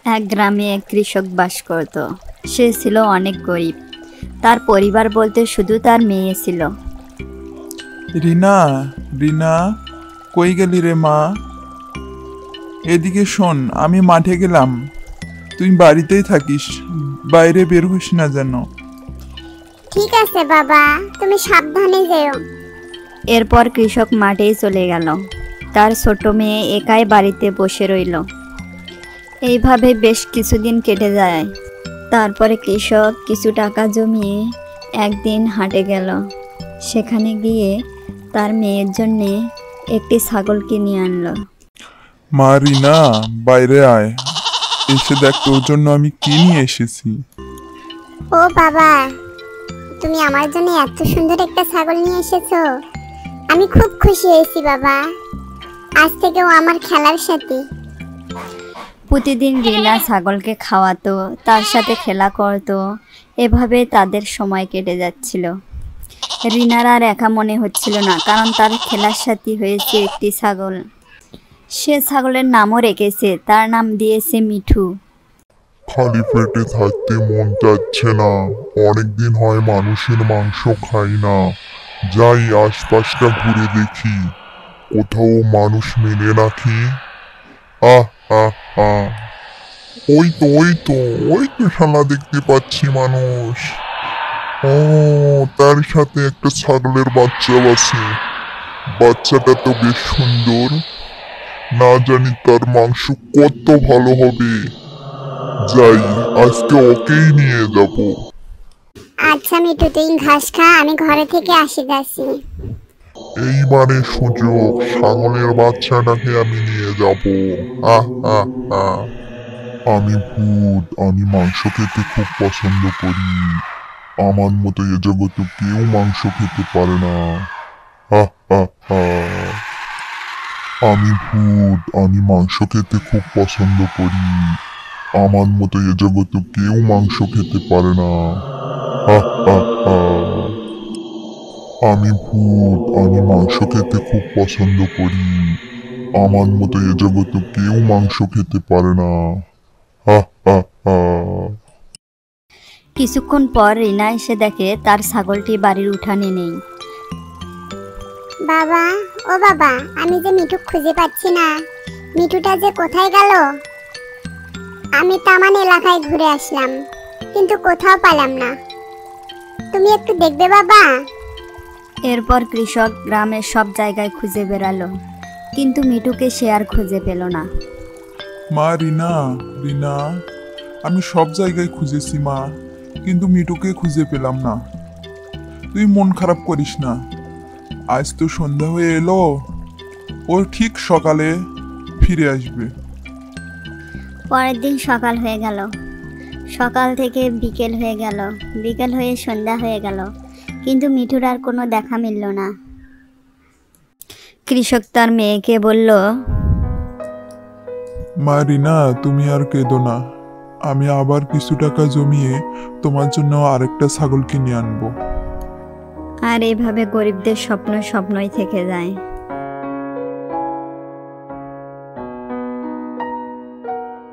এক গ্রামে এক কৃষক বাস করত। সে ছিল অনেক গরিব। তার পরিবার বলতে শুধু তার মেয়ে ছিল। রিনা, রিনা, কই গেলি রে মা? এদিকে শোন, আমি মাঠে গেলাম, তুই বাড়িতেই থাকিস, বাইরে বের হইস না যেন। ঠিক আছে বাবা, তুমি সাবধানে যেও। এরপর কৃষক মাঠেই চলে গেল। তার ছোট মেয়ে একাই বাড়িতে বসে রইল। এইভাবে বেশ কিছুদিন কেটে যায়। তারপরে কৃষক কিছু টাকা জমিয়ে একদিন হাটে গেল। সেখানে গিয়ে তার মেয়ের জন্যে একটি ছাগল কিনে আনলো। মা রিনা, বাইরে আয়, এসে দেখ তোর জন্য আমি কি নিয়ে এসেছি। ও বাবা, তুমি আমার জন্য এত সুন্দর একটা ছাগল নিয়ে এসেছো। আমি খুব খুশি হয়েছি বাবা। আজ থেকে ও আমার খেলার সাথী। প্রতিদিন রিনা ছাগলকে খাওয়াতো, তার সাথে খেলা করতো। এভাবে তাদের সময় কেটে যাচ্ছিল। রিনার আর একা মনে হচ্ছিল না, কারণ তার খেলার সাথী হয়েছে একটি ছাগল। সে ছাগলের নামও রেখেছে, তার নাম দিয়েছে মিঠু। খালি পেটে থাকতে মন চাচ্ছে না, অনেকদিন হয় মানুষের মাংস খাই না। যাই আশপাশটা ঘুরে দেখি, কোথাও মানুষ মেলে নাকি। আহ আহ আহ ওই তো শালা দেখতে পাচ্ছি মানুষ। ও, তার সাথে একটা ছাগলের বাচ্চা আছে। বাচ্চাটা তো বেশ সুন্দর, না জানি তার মাংস কত ভালো হবে। যাই, আজকে ওকেই নিয়ে যাব। আচ্ছা মিঠু, তুই ঘাস খা, আমি ঘরে থেকে যাচ্ছি। এইবারে সুযোগ, ছাগলের বাচ্চাটাকে আমি নিয়ে যাব। আহ আহ আহ আমি ভূত, আমি মাংস খেতে খুব পছন্দ করি। আমার মতো এ জগতে কেউ মাংস খেতে পারে না। আহ আহ আহ আমি ভূত, আমি মাংস খেতে খুব পছন্দ করি। আমার মতো এ জগতে কেউ মাংস খেতে পারে না। আহ আহ আহ আমি ভূত, আমি মাংস খেতে খুব পছন্দ করি। আমার মতো এ জগতে কেউ মাংস খেতে পারে না। আহ আহ আহ কিছুক্ষণ পর রিনা এসে দেখে তার ছাগলটি বাড়ির উঠানে নেই। বাবা, ও বাবা, আমি যে মিঠু খুঁজে পাচ্ছি না। মিঠুটা যে কোথায় গেল? আমি তামান এলাকায় ঘুরে আসলাম, কিন্তু কোথাও পেলাম না। তুমি একটু দেখবে বাবা? এরপর কৃষক গ্রামের সব জায়গায় খুঁজে বেড়ালো, কিন্তু মিঠুকে সে আর খুঁজে পেল না। মা রিনা, রিনা, আমি সব জায়গায় খুঁজেছি মা, কিন্তু মিঠুকে খুঁজে পেলাম না। তুই মন খারাপ করিস না, আজ তো সন্ধ্যা হয়ে এলো, ও ঠিক সকালে ফিরে আসবে। পরের দিন সকাল হয়ে গেল। সকাল থেকে বিকেল হয়ে গেল, বিকেল হয়ে সন্ধ্যা হয়ে গেল, কিন্তু মিঠুর আর কোনো দেখা মিলল না। কৃষক তার মেয়েকে বলল, মা রিনা, তুমি আর কেঁদো না, আমি আবার কিছু টাকা জমিয়ে তোমার জন্য আরেকটা ছাগল কিনে আনবো। আর এভাবে গরিবদের স্বপ্ন স্বপ্নই থেকে যায়।